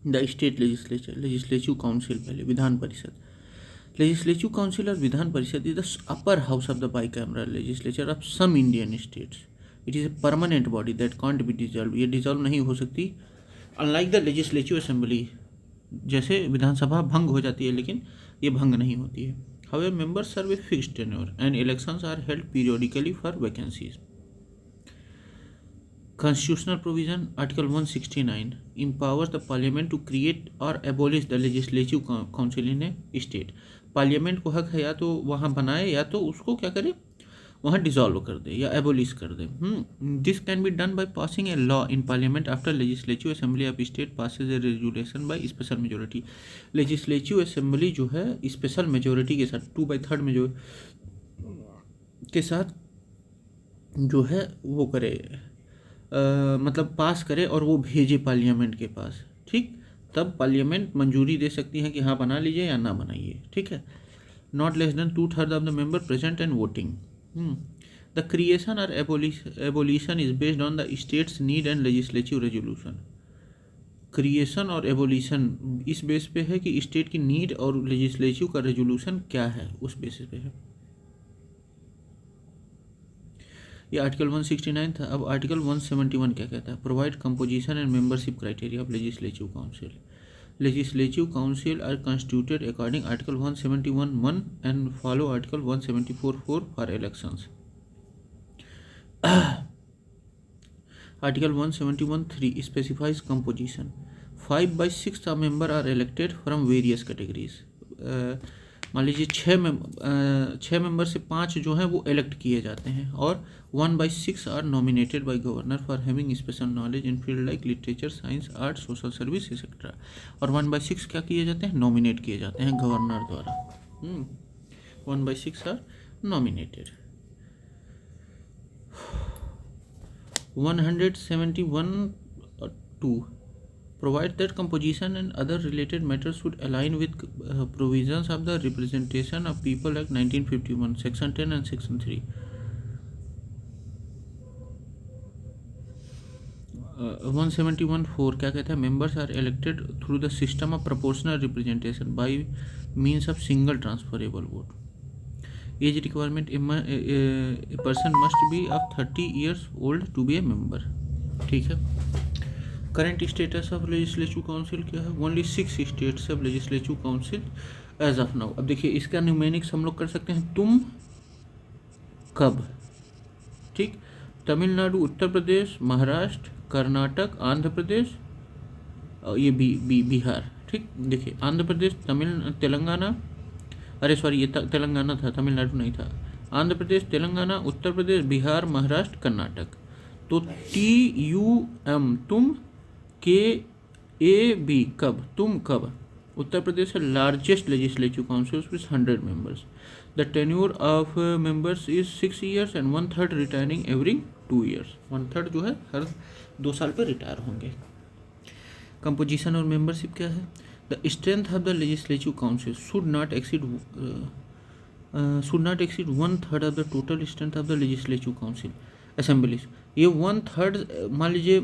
The state legislature, legislative council, पहले विधान परिषद। लेजिस्लेटिव काउंसिल और विधान परिषद is the upper house of the bicameral legislature of some Indian states. It is a permanent body that can't be dissolve, ये dissolve नहीं हो सकती। अनलाइक द लेजिस्लेटिव असेंबली, जैसे विधानसभा भंग हो जाती है लेकिन ये भंग नहीं होती है। However members serve a fixed tenure and elections are held periodically for vacancies. Constitutional provision Article 169 empowers the Parliament to create or abolish the legislative council in a state। Parliament को हक है या तो वहाँ बनाए या तो उसको क्या करे, वहाँ डिसॉल्व कर दे या एबोलिश कर दे। This can be done by passing a law in parliament after legislative assembly of state passes a resolution by special majority. Legislative assembly जो है स्पेशल मेजोरिटी के साथ 2/3 में जो के साथ जो है वो करे, मतलब पास करे और वो भेजे पार्लियामेंट के पास, ठीक, तब पार्लियामेंट मंजूरी दे सकती है कि हाँ बना लीजिए या ना बनाइए, ठीक है। Not less than 2/3 of the member present and voting. The creation और abolition is based on the states need and legislative resolution. Creation और एबोलिशन इस बेस पे है कि स्टेट की नीड और लेजिस्लेटिव का रेजोल्यूशन क्या है, उस बेसिस पे है। ये आर्टिकल 169 था। अब आर्टिकल 171 क्या कहता है? Provide composition and membership criteria of legislative council. Legislative council are constituted according article 171(1) and follow article 174(4) for elections. Article 171(3) specifies composition. 5/6 member are elected from various categories. मान लीजिए 6 मेंबर से 5 जो हैं वो इलेक्ट किए जाते हैं, और 1/6 are nominated by governor for having special knowledge in field like literature, science, art, social service etcetera. और 1/6 क्या किए जाते हैं? नॉमिनेट किए जाते हैं गवर्नर द्वारा। 1/6 are nominated. 171(2) provide that composition and other related matters should align with provisions of the Representation of People Act 1951, Section 10 and Section 3. 171(4) क्या कहता है? Members are elected through the system of proportional representation by means of single transferable vote. Age requirement: a person must be of 30 years old to be a member. ठीक है। Current status of legislative council क्या है? Only 6 states of legislative council as of now. अब देखिए इसका numerics हम लोग कर सकते हैं, तुम कब, ठीक। तमिलनाडु, उत्तर प्रदेश, महाराष्ट्र, कर्नाटक, आंध्र प्रदेश, ये बिहार, ठीक। देखिए आंध्र प्रदेश, तेलंगाना, अरे सॉरी ये तेलंगाना था, तमिलनाडु नहीं था। आंध्र प्रदेश, तेलंगाना, उत्तर प्रदेश, बिहार, महाराष्ट्र, कर्नाटक। तो TUM तुम, KAB कब, तुम कब। उत्तर प्रदेश है largest legislative council with 100 members. The tenure of members is 6 years and 1/3 retiring every 2 years। 1/3 जो है हर 2 साल पर रिटायर होंगे। कंपोजिशन और मेंबरशिप क्या है? The strength of the legislative council should not exceed 1/3 of the total strength of the legislative council assemblies. ये 1/3, मान लीजिए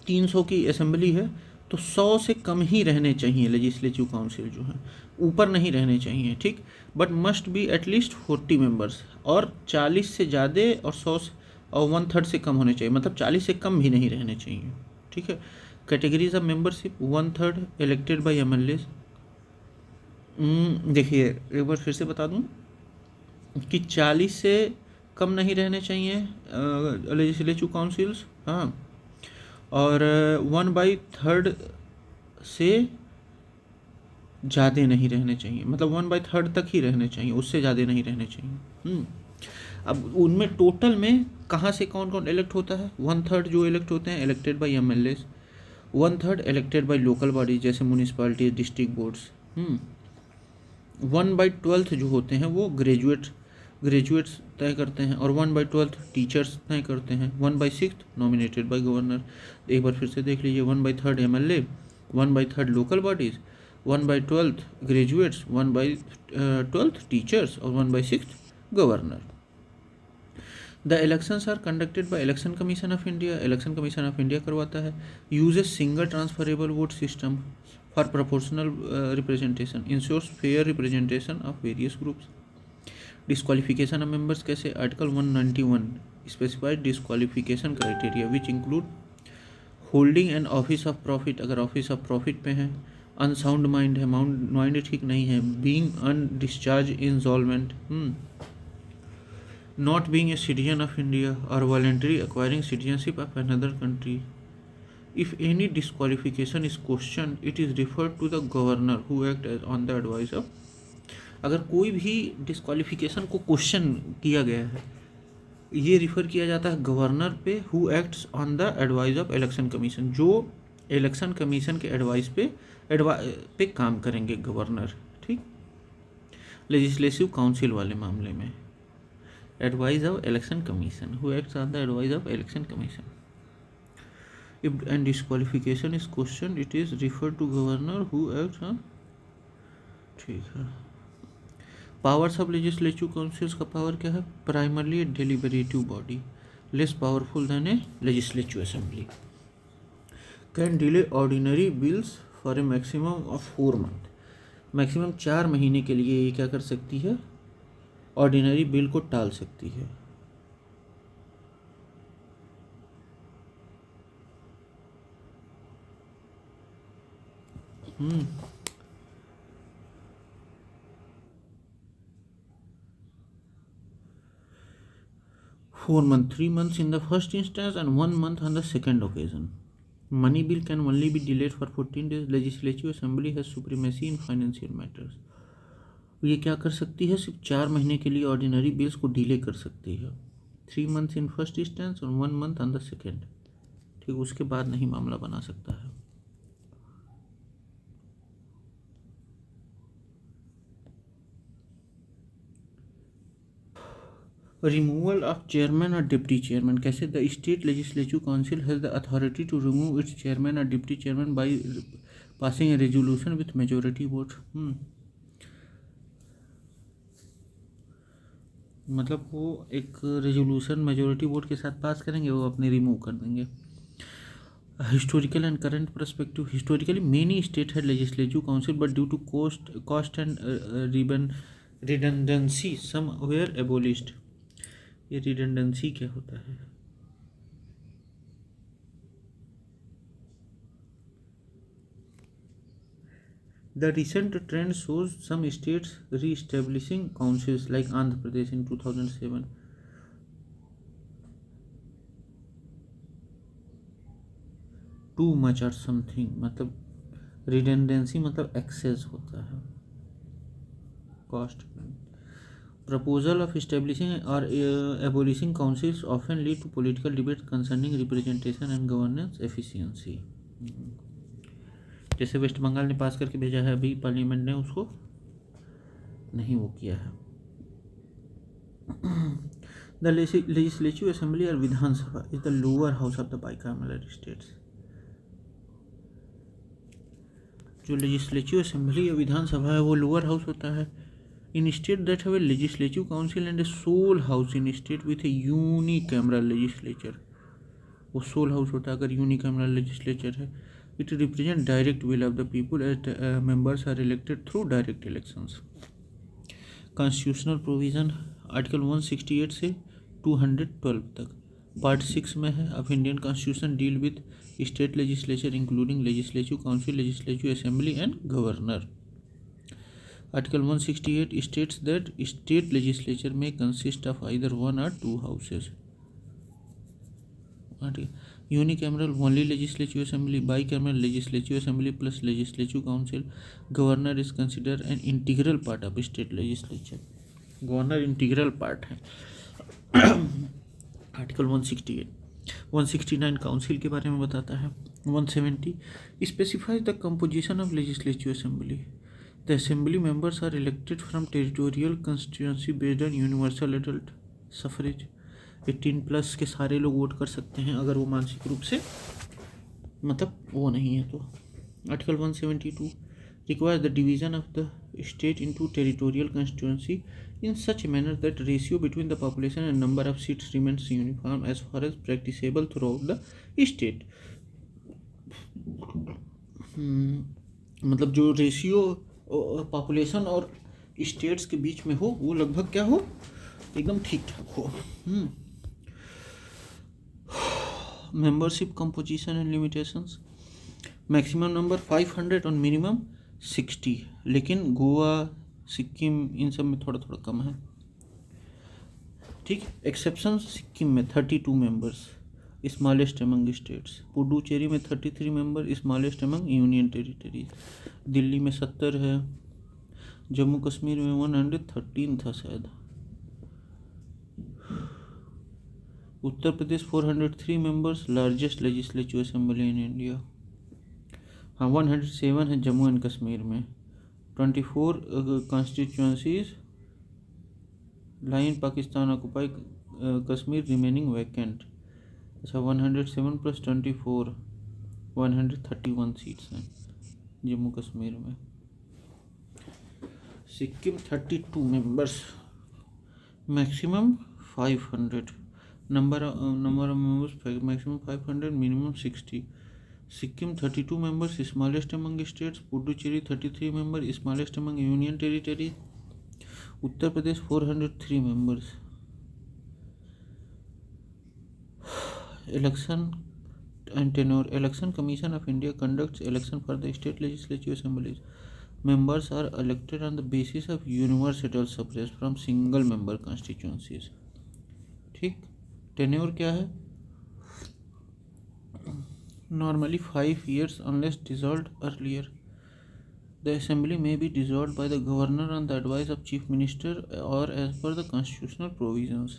300 की असेंबली है तो 100 से कम ही रहने चाहिए लेजिस्लेटिव काउंसिल जो है, ऊपर नहीं रहने चाहिए, ठीक। But must be at least 40 members, और 40 से ज़्यादा और 100 और 1/3 से कम होने चाहिए, मतलब 40 से कम भी नहीं रहने चाहिए, ठीक है। Categories of membership: 1/3 elected by MLAs। देखिए एक बार फिर से बता दूं कि 40 से कम नहीं रहने चाहिए लेजिस्लेटिव काउंसिल्स, हाँ, और 1/3 से ज़्यादा नहीं रहने चाहिए, मतलब 1/3 तक ही रहने चाहिए, उससे ज़्यादा नहीं रहने चाहिए। अब उनमें टोटल में कहाँ से कौन कौन इलेक्ट होता है? 1/3 जो इलेक्ट होते हैं elected by MLAs, 1/3 elected by local body जैसे म्यूनिसिपैलिटी, डिस्ट्रिक्ट बोर्ड्स। 1/12 जो होते हैं वो ग्रेजुएट्स तय करते हैं, और 1/12 टीचर्स तय करते हैं। 1/6 नॉमिनेटेड बाय गवर्नर। एक बार फिर से देख लीजिए, 1/3 MLA, 1/3 local bodies, 1/12 graduates, 1/12 teachers और 1/6 governor. The elections are conducted by election commission of India, election commission of India करवाता है। Uses single transferable vote system for proportional representation, ensures fair representation of various groups. Disqualification of members कैसे, article 191 specified disqualification criteria which include holding an office of profit, अगर office of profit पे हैं, unsound mind है, mind ठीक नहीं है, being undischarged insolvent, not being a citizen of India or voluntarily acquiring citizenship of another country. If any disqualification is questioned, it is referred to the governor who act as on the advice of, अगर कोई भी disqualification को question किया गया है, ये refer किया जाता है गवर्नर पे, who acts on the advice of election commission, जो इलेक्शन कमीशन के एडवाइस पे काम करेंगे गवर्नर, ठीक। लेजिस्लेटिव काउंसिल वाले मामले में advice of election commission, who acts on the advice of election commission. If and disqualification is questioned, it is referred to governor who acts on, ठीक है। पावर्स ऑफ लेजिस्लेटिव काउंसिल्स का power क्या है, primarily a deliberative body, less powerful than a legislative assembly, can delay ordinary bills for a maximum of 4 month, maximum 4 महीने के लिए ये क्या कर सकती है, ऑर्डिनरी बिल को टाल सकती है। Four months, 3 months in the first instance and 1 month on the second occasion. Money bill can only be delayed for 14 days. Legislative Assembly has supremacy in financial matters. ये क्या कर सकती है, सिर्फ 4 महीने के लिए ऑर्डिनरी बिल्स को डिले कर सकती है। 3 months इन फर्स्ट इंस्टेंस और 1 month ऑन द सेकेंड, ठीक, उसके बाद नहीं मामला बना सकता है। रिमूवल ऑफ चेयरमैन और डिप्टी चेयरमैन कैसे, the state legislative council has the authority to remove its chairman और deputy chairman by passing a resolution with majority vote. मतलब वो एक रेजोल्यूशन मेजोरिटी वोट के साथ पास करेंगे, वो अपने रिमूव कर देंगे। Historical and current perspective, historically many state had legislative council but due to cost and redundancy some were abolished. ये रिडंडेंसी क्या होता है, The recent trend shows some states re-establishing councils like Andhra Pradesh in 2007. Too much or something, मतलब redundancy मतलब excess होता है, cost. Proposal of establishing or abolishing councils often lead to political debate concerning representation and governance efficiency. जैसे waste Bengal ने पास करके भेजा है, अभी पार्लियामेंट ने उसको नहीं वो किया है। द लेजिस्लेटिव असेंबली और विधानसभा is the lower house of the bicameral states. जो लेजिस्लेटिव असेंबली या विधानसभा है वो लोअर हाउस होता है in state that have a legislative council and a sole house in state with a unicameral legislature. वो सोल हाउस होता है अगर यूनिकैमरल लेजिस्लेचर है। It represents direct will of the people as members are elected through direct elections. Constitutional provision article 168 से 212 तक part 6 में है अब Indian constitution deal with state legislature including legislative council, legislative assembly and governor. Article 168 states that state legislature may consist of either 1 or 2 houses. Unicameral only legislative assembly, bicameral legislative assembly plus legislative council. Governor is considered an integral part of state legislature. Governor integral part है। Article 168 169 council के बारे में बताता है। 170 specifies the composition of legislative assembly. The assembly members are elected from territorial constituency based on universal adult suffrage. 18+ के सारे लोग vote कर सकते हैं अगर वो मानसिक रूप से मतलब वो नहीं है तो। Article 172 requires the division of the state into territorial constituency in such a manner that ratio between the population and number of seats remains uniform as far as practicable throughout the state. मतलब जो ratio population और states के बीच में हो वो लगभग क्या हो, एकदम ठीक ठाक हो. Membership composition and limitations. Maximum number 500 और मिनिमम 60, लेकिन गोवा, सिक्किम इन सब में थोड़ा थोड़ा कम है. ठीक. एक्सेप्शन सिक्किम में 32 members, smallest among states. Puducherry में 33 member, smallest among union territories. Delhi में 70 है. जम्मू कश्मीर में 113 था शायद. Uttar Pradesh 403 members, largest legislative assembly in India. हाँ, 107 है जम्मू एंड कश्मीर में. 24 constituencies line Pakistan occupy Kashmir remaining vacant. अच्छा, 107 प्लस 24 131 सीट्स हैं जम्मू कश्मीर में. Sikkim 32 members, maximum 500. Number of members maximum 500, minimum 60. Sikkim 32 members, smallest among states. Puducherry 33 member, smallest among union territory. Uttar Pradesh 403 members. Election and tenure. Election Commission of India conducts election for the state legislative assemblies. Members are elected on the basis of universal suffrage from single member constituencies. ठीक. tenure क्या है? Normally 5 years unless dissolved earlier. The assembly may be dissolved by the governor on the advice of chief minister or as per the constitutional provisions.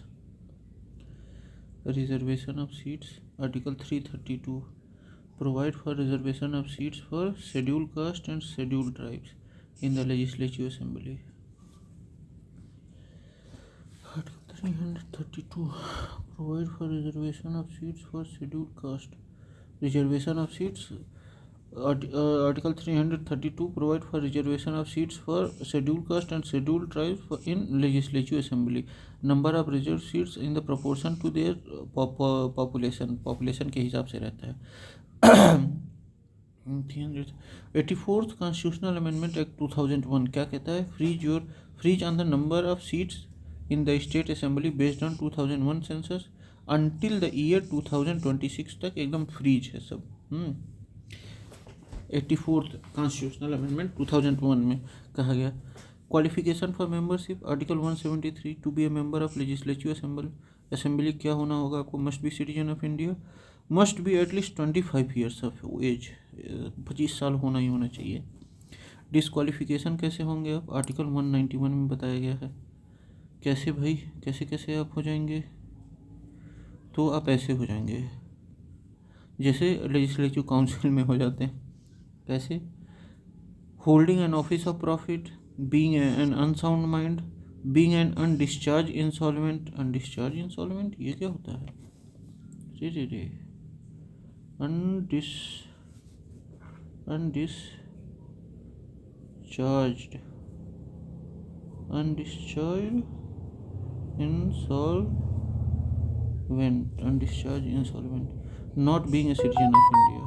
Reservation of seats. Article 332 provide for reservation of seats for scheduled caste and scheduled tribes in the legislative assembly. Article 332 provide for reservation of seats for scheduled caste. Reservation of seats. Article 332 provide for reservation of seats for scheduled caste and scheduled tribes in legislative assembly. Number of reserved seats in the proportion to their population के हिसाब से रहता है. 84th Constitutional Amendment Act 2001 क्या कहता है? freeze on the number of seats in the state assembly based on 2001 census until the year 2026 तक एकदम फ्रीज है सब. 84th कॉन्स्टिट्यूशनल अमेंडमेंट 2001 में कहा गया. Qualification for membership. Article 173 to be a member of legislative assembly क्या होना होगा आपको? Must be citizen of India, must be at least 25 years of age, 25 साल होना ही होना चाहिए. डिस्क्वालिफिकेशन कैसे होंगे आप? आर्टिकल 191 में बताया गया है. कैसे भाई, कैसे आप हो जाएंगे? तो आप ऐसे हो जाएंगे जैसे लेजिस्लेटिव काउंसिल में हो जाते हैं. कैसे? Holding an office of profit, being an unsound mind, being an undischarged insolvent. Undischarged insolvent ये क्या होता है? रे undischarged insolvent, not being a citizen of India,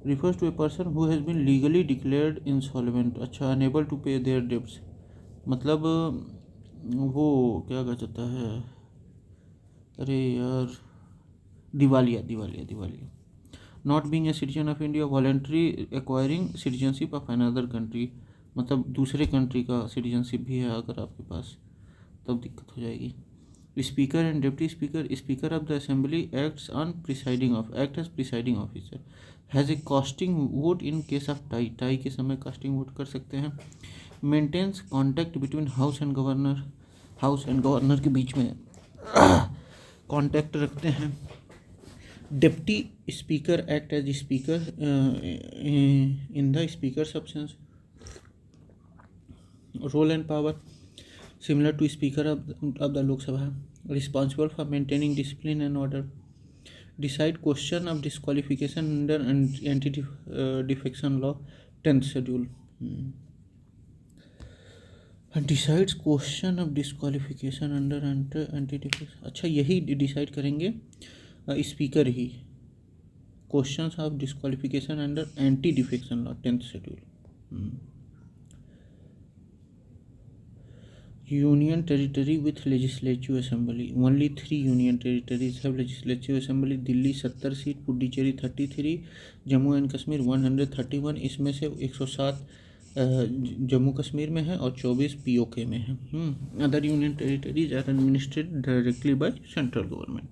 refers to a person who has been legally declared insolvent. अच्छा, unable to pay their debts, मतलब वो क्या कहा जाता है? अरे यार, दिवालिया. Not being a citizen of India, voluntary acquiring citizenship of another country, मतलब दूसरे कंट्री का सिटीजनशिप भी है अगर आपके पास, तब दिक्कत हो जाएगी. Speaker and deputy speaker. Speaker of the assembly acts as presiding officer, has a casting vote in case of tie के समय कास्टिंग वोट कर सकते हैं. Maintains contact between house and governor के बीच में कॉन्टैक्ट रखते हैं. Deputy speaker act as speaker in the speaker absence. Role and power similar to Speaker of the Lok Sabha, responsible for maintaining discipline and order, decide question of disqualification under anti-defection law, 10th schedule. Decides question of disqualification under anti defection. अच्छा, यही decide करेंगे speaker he, questions of disqualification under anti defection law 10th schedule. Union territory with legislative assembly, only 3 union territories have legislative assembly। Delhi 70 seat, Puducherry 33, Jammu and Kashmir 131। इसमें से 107 जम्मू कश्मीर में है और 24 POK में है। Other union territories are administered directly by central government.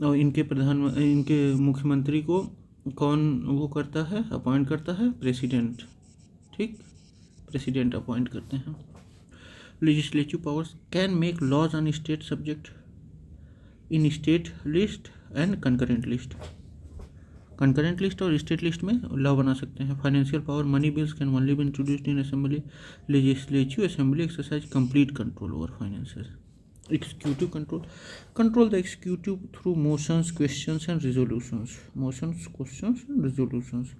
और इनके मुख्यमंत्री को कौन वो करता है, अपॉइंट करता है? प्रेसिडेंट। ठीक, प्रेसिडेंट अपॉइंट करते हैं। Legislative powers can make laws on state subject in state list and concurrent list। concurrent list और state list में लॉ बना सकते हैं। Financial power, money bills can only be introduced in assembly. Legislative assembly exercise complete control over finances. Executive control the executive through motions, questions and resolutions. Motions, questions and resolutions.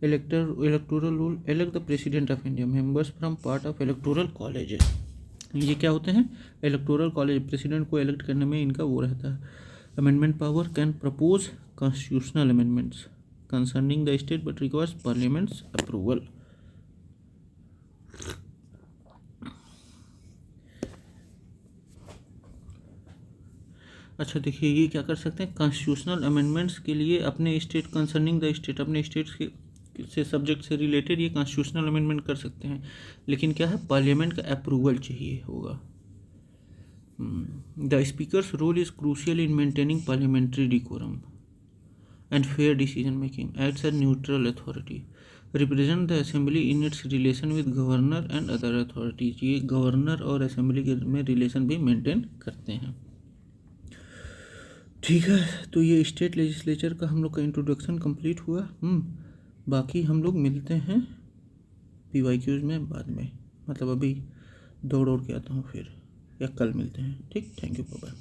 Electoral rule, elect the president of India, members from part of electoral colleges. ये क्या होते हैं? Electoral college. President को elect करने में इनका वो रहता है। Amendment power can propose constitutional amendments concerning the state but requires parliaments approval. अच्छा देखिए, ये क्या कर सकते हैं? कॉन्स्टिट्यूशनल अमेंडमेंट्स के लिए अपने स्टेट, कंसर्निंग द स्टेट, अपने स्टेट से सब्जेक्ट से रिलेटेड ये कॉन्स्टिट्यूशनल अमेंडमेंट कर सकते हैं। लेकिन क्या है? पार्लियामेंट का अप्रूवल चाहिए होगा। The speaker's role is crucial in maintaining parliamentary decorum and fair decision making, acts as neutral authority, represent the assembly in its relation with governor and other authorities. ये गवर्नर और assembly के में relation भी maintain करते हैं। ठीक है, तो ये स्टेट लेजिस्लेचर का हम लोग का इंट्रोडक्शन कंप्लीट हुआ। बाकी हम लोग मिलते हैं PYQs में बाद में, मतलब अभी दौड़ के आता हूँ फिर, या कल मिलते हैं। ठीक, थैंक यू, बाय बाय।